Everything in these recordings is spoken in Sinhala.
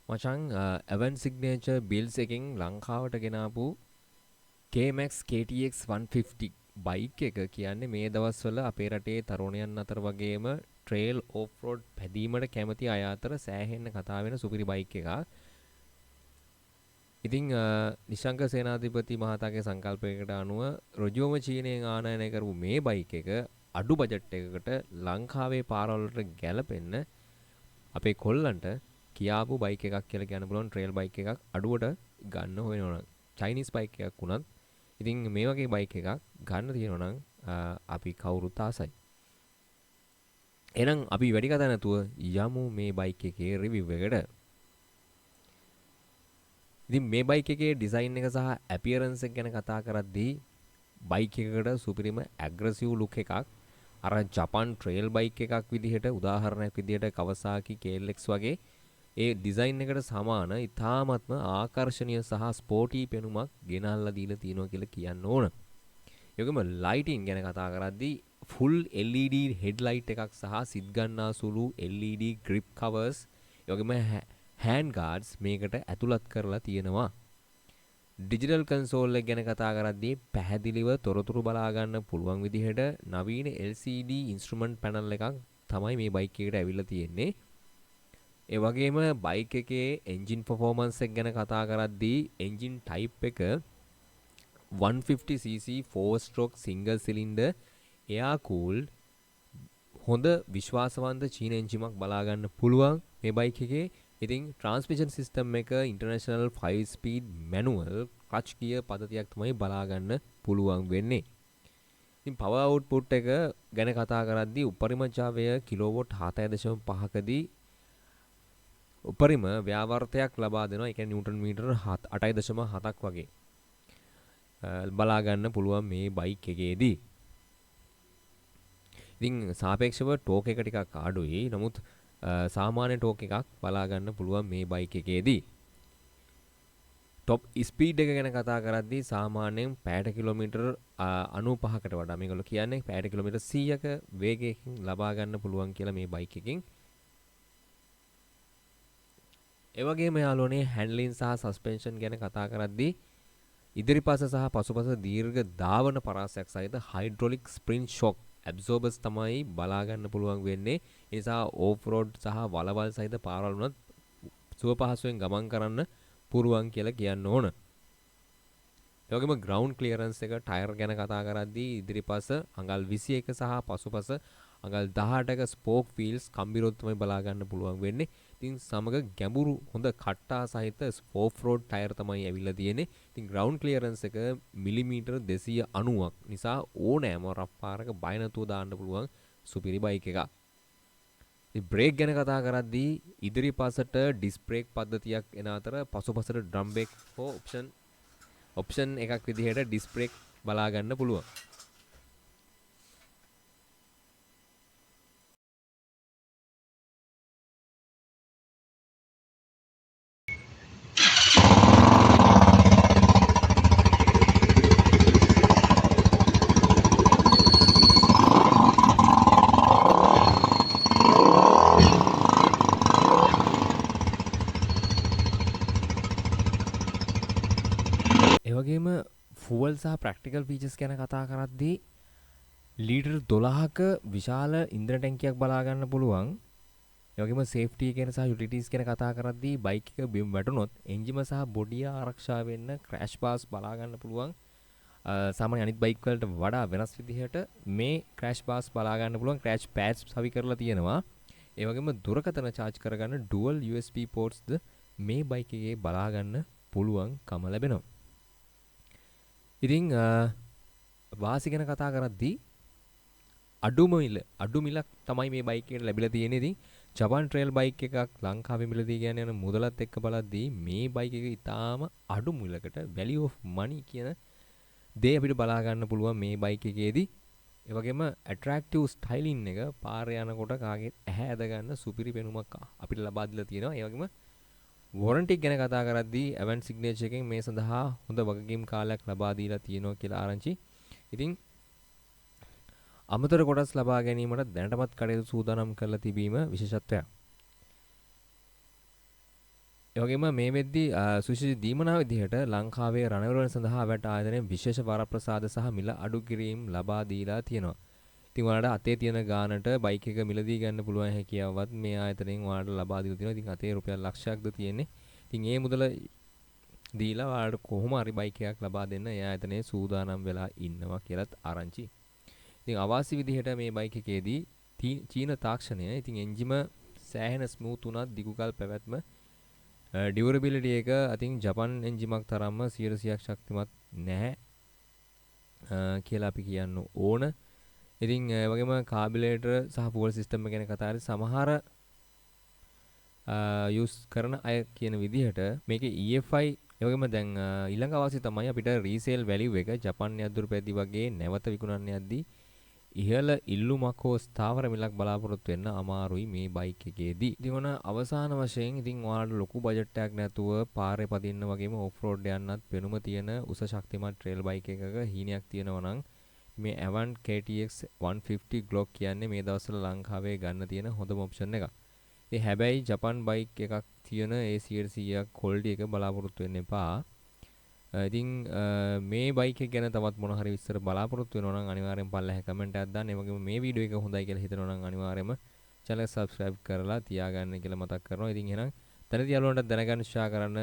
මචං Avant Signature Builds එකෙන් ලංකාවට ගෙනාපු KMAX KTX 150 බයික් එක කියන්නේ මේ දවස්වල අපේ රටේ තරුණයන් අතර වගේම ට්‍රේල් ඕෆ් රෝඩ් පැදීමට කැමති අය අතර සෑහෙන්න කතා වෙන සුපිරි බයික් එකක්. ඉතින් නිශංක සේනාධිපති මහතාගේ සංකල්පයකට අනුව රුජුවම චීනයෙන් ආනයනය කරපු මේ බයික් එක අඩු බජට් එකකට ලංකාවේ පාරවලට ගැලපෙන්න අපේ කොල්ලන්ට කියාපු බයික් එකක් කියලා කියන්න පුළුවන් ට්‍රේල් බයික් එකක් අඩුවට ගන්න හොයනවා නම් චයිනීස් බයික් එකක් වුණත් ඉතින් මේ වගේ බයික් එකක් ගන්න තියෙනවා නම් අපි කවුරුත් ආසයි. එහෙනම් අපි වැඩි කතා නැතුව යමු මේ බයික් එකේ රිවිව් එකට. ඉතින් මේ බයික් එකේ ඩිසයින් එක සහ ඇපියරන්ස් එක ගැන කතා කරද්දී බයික් එකකට සුපිරිම ඇග්‍රසිව් ලුක් එකක් අර ජපන් ට්‍රේල් බයික් එකක් විදිහට උදාහරණයක් විදිහට කවසාකි KLX වගේ ඒ ඩිසයින් එකට සමාන ඉතාමත්ම ආකර්ශනීය සහ ස්පෝටි පෙනුමක් ගෙනල්ලා දීලා තියෙනවා කියලා කියන්න ඕන. ඒකම ලයිටින් ගැන කතා කරද්දී ෆුල් LED හෙඩ්ලයිට් එකක් සහ සිත් ගන්නා සුළු LED grip covers ඒ වගේම hand guards මේකට ඇතුළත් කරලා තියෙනවා. ඩිජිටල් කන්සෝල් එක ගැන කතා කරද්දී පැහැදිලිව තොරතුරු බලා ගන්න පුළුවන් විදිහට නවීන LCD ඉන්ස්ට්‍රුමන්ට් පැනල් එකක් තමයි මේ බයික් එකට ඇවිල්ලා තියෙන්නේ. ඒ වගේම බයික් එකේ එන්ජින් පර්ෆෝමන්ස් එක ගැන කතා කරද්දී එන්ජින් ටයිප් එක 150cc 4 stroke single cylinder air cooled හොඳ විශ්වාසවන්ත චීන එන්ජිමක් බලා ගන්න පුළුවන් මේ බයික් එකේ. ඉතින් ට්‍රාන්ස්මිෂන් සිස්ටම් එක international 5 speed manual clutch gear පද්ධතියක් තමයි බලා ගන්න පුළුවන් වෙන්නේ. ඉතින් පවර් අවුට්පුට් එක ගැන කතා කරද්දී උපරිම ජවය කිලෝවොට් 7.5කදී උපරිම ව්‍යාවර්තයක් ලබා දෙනවා. ඒ කියන්නේ නිව්ටන් මීටර 8.7ක් වගේ බලා ගන්න පුළුවන් මේ බයික් එකේදී. ඉතින් සාපේක්ෂව ටෝක් එක ටිකක් අඩුයි. නමුත් සාමාන්‍ය ටෝක් එකක් බලා ගන්න පුළුවන් මේ බයික් එකේදී. ටොප් ස්පීඩ් එක ගැන කතා කරද්දී සාමාන්‍යයෙන් පැයට කිලෝමීටර් 95කට වඩා මේගොල්ලෝ කියන්නේ පැයට කිලෝමීටර් 100ක වේගයකින් ලබා ගන්න පුළුවන් කියලා මේ බයික් එකකින්. ඒ වගේම යාළුවනේ හැන්ඩලින් සහ සස්පෙන්ෂන් ගැන කතා කරද්දී ඉදිරිපස සහ පසුපස දීර්ඝ ධාවන පරාසයක් සහිත හයිඩ්‍රොලික් ස්ප්‍රින් ෂොක් ඇබ්සෝබර්ස් තමයි බලා ගන්න පුළුවන් වෙන්නේ. ඒ නිසා ඕෆ් රෝඩ් සහ වලවල් සහිත පාරවල් වුණත් සුව පහසුවෙන් ගමන් කරන්න පුළුවන් කියලා කියන්න ඕන. ඒ වගේම ග්‍රවුන්ඩ් ක්ලියරන්ස් එක ටයර් ගැන කතා කරද්දී ඉදිරිපස අඟල් 21 සහ පසුපස අඟල් 18ක ස්පෝක් වීල්ස් කම්බිරොත් තමයි බලා ගන්න පුළුවන් වෙන්නේ. ඉතින් සමග ගැඹුරු හොඳ කට්ටා සහිත ඕෆ් රෝඩ් ටයර් තමයි ඇවිල්ලා තියෙන්නේ. ඉතින් ග්‍රවුන්ඩ් ක්ලියරන්ස් එක මිලිමීටර් 290ක් නිසා ඕනෑම රෆ් පාරක බය නැතුව දාන්න පුළුවන් සුපිරි බයික් එකක්. ඉතින් බ්‍රේක් ගැන කතා කරද්දී ඉදිරිපසට ඩිස්ක් බ්‍රේක් පද්ධතියක් එන අතර පසුපසට ඩ්‍රම් බ්‍රේක් හෝ ඔප්ෂන් එකක් විදිහට ඩිස්ක් බ්‍රේක් බලා ගන්න පුළුවන්. ඒ වගේම ෆුවල් සහ ප්‍රැක්ටිකල් ෆීචර්ස් ගැන කතා කරද්දී ලීටර් 12ක විශාල ඉන්ධන ටැංකියක් බලා ගන්න පුළුවන්. ඒ වගේම සේෆ්ටි ගැන සහ යුටිලිටීස් ගැන කතා කරද්දී බයික් එක බිම් වැටුනොත් එන්ජිම සහ බොඩිය ආරක්ෂා වෙන්න ක්‍රෑෂ් බාර්ස් බලා ගන්න පුළුවන්. සාමාන්‍ය අනිත් බයික් වලට වඩා වෙනස් විදිහට මේ ක්‍රෑෂ් බාර්ස් බලා ගන්න පුළුවන්. ක්‍රෑෂ් පෑඩ්ස් සවි කරලා තියෙනවා. ඒ වගේම දුරකථන charge කරගන්න dual USB portsද මේ බයික් එකේ බලා ගන්න පුළුවන්කම ලැබෙනවා. ඉතින් වාසි ගැන කතා කරද්දී අඩු මිලක් තමයි මේ බයික් එකට ලැබිලා තියෙන්නේ. ඉතින් ජපාන් ට්‍රේල් බයික් එකක් ලංකාවේ මිලදී කියන යන මුදලත් එක්ක බලද්දී මේ බයික් එක ඉතාම අඩු මිලකට value of money කියන දේ අපිට බලා ගන්න පුළුවන් මේ බයික් එකේදී. ඒ වගේම attractive styling එක පාරේ යනකොට කාගේ ඇහැ ඇද ගන්න සුපිරි පෙනුමක් අපිට ලබා දීලා තියෙනවා. ඒ වගේම වොරන්ටි ගැන කතා කරද්දී Avant Signature එකෙන් මේ සඳහා හොඳ වගකීම් කාලයක් ලබා දීලා තියෙනවා කියලා ආරංචි. ඉතින් අමතර කොටස් ලබා ගැනීමට දැනටමත් කටයුතු සූදානම් කරලා තිබීම විශේෂත්වයක්. ඒ වගේම මේ වෙද්දී සුවිශේෂ දීමනාව විදිහට ලංකාවේ රණවිරුවන් සඳහා වැට ආයතනයේ විශේෂ වරප්‍රසාද සහ මිල අඩු කිරීම ලබා දීලා තියෙනවා. ඉතින් ඔයාලට අතේ තියෙන ගානට බයික් එක මිලදී ගන්න පුළුවන් හැකියාවත් මේ ආයතනයෙන් ඔයාලට ලබා දීලා තියෙනවා. ඉතින් අතේ රුපියල් ලක්ෂයක්ද තියෙන්නේ. ඉතින් ඒ මුදල දීලා ඔයාලට කොහොම හරි බයික් එකක් ලබා දෙන්න ඒ ආයතනයේ සූදානම් වෙලා ඉන්නවා කියලාත් ආරංචි. ඉතින් අවාසි විදිහට මේ බයික් එකේදී චීන තාක්ෂණය ඉතින් එන්ජිම සෑහෙන ස්මූත් උනත් දිගුකල් පැවැත්ම ඩියුරබිලිටි එක අතින් ජපන් එන්ජිමක් තරම්ම 100%ක් ශක්තිමත් නැහැ කියලා අපි කියන්න ඕන. ඉතින් ඒ වගේම කාබියුලේටර් සහ ෆුවල් සිස්ටම් එක ගැන කතා කරලා සමහර යූස් කරන අය කියන විදිහට මේකේ EFI ඒ වගේම දැන් ඊළඟ අවශ්‍ය තමයි අපිට රීසේල් වැලියු එක ජපන් යද්දුරු පැදි වගේ නැවත විකුණන්න යද්දී ඉහළ ඉල්ලුමක් හෝ ස්ථාවර මිලක් බලාපොරොත්තු වෙන්න අමාරුයි මේ බයික් එකේදී. ඉතින් ඔන අවසාන වශයෙන් ඉතින් ඔයාලට ලොකු බජට් එකක් නැතුව පාරේ පදින්න වගේම ඔෆ් රෝඩ් යන්නත් පෙනුම තියෙන උස ශක්තිමත් ට්‍රේල් බයික් එකක හීනයක් තියෙනවා නම් මේ Avant KTX 150 Glock කියන්නේ මේ දවස්වල ලංකාවේ ගන්න තියෙන හොඳම ඔප්ෂන් එකක්. ඒ හැබැයි ජපන් බයික් එකක් තියෙන ඒ 100%ක් ක්වොලිටි එක බලාපොරොත්තු වෙන්න එපා. ඉතින් මේ බයික් එක ගැන තවත් මොන හරි විස්තර බලාපොරොත්තු වෙනවා නම් අනිවාර්යෙන් පල්ලෙහා කමෙන්ට් එකක් දාන්න. ඒ වගේම මේ වීඩියෝ එක හොඳයි කියලා හිතනවා නම් අනිවාර්යයෙන්ම channel එක subscribe කරලා තියාගන්න කියලා මතක් කරනවා. ඉතින් එහෙනම් තනදී යාළුවන්ට දැනගන්න උත්සාහ කරන්න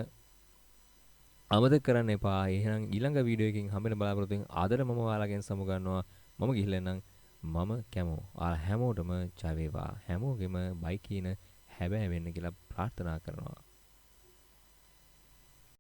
අමතක කරන්න එපා. එහෙනම් ඊළඟ වීඩියෝ එකකින් හම්බෙන්න බලාපොරොත්තු වෙන ආදර මම ඔයාලගෙන් සමු ගන්නවා. මම ගිහිල්ලා එන්නම්. මම කැමෝ. ඔයාලා හැමෝටම ජය වේවා. හැමෝගෙම බයික් කියන හැබෑ වෙන්න කියලා ප්‍රාර්ථනා කරනවා.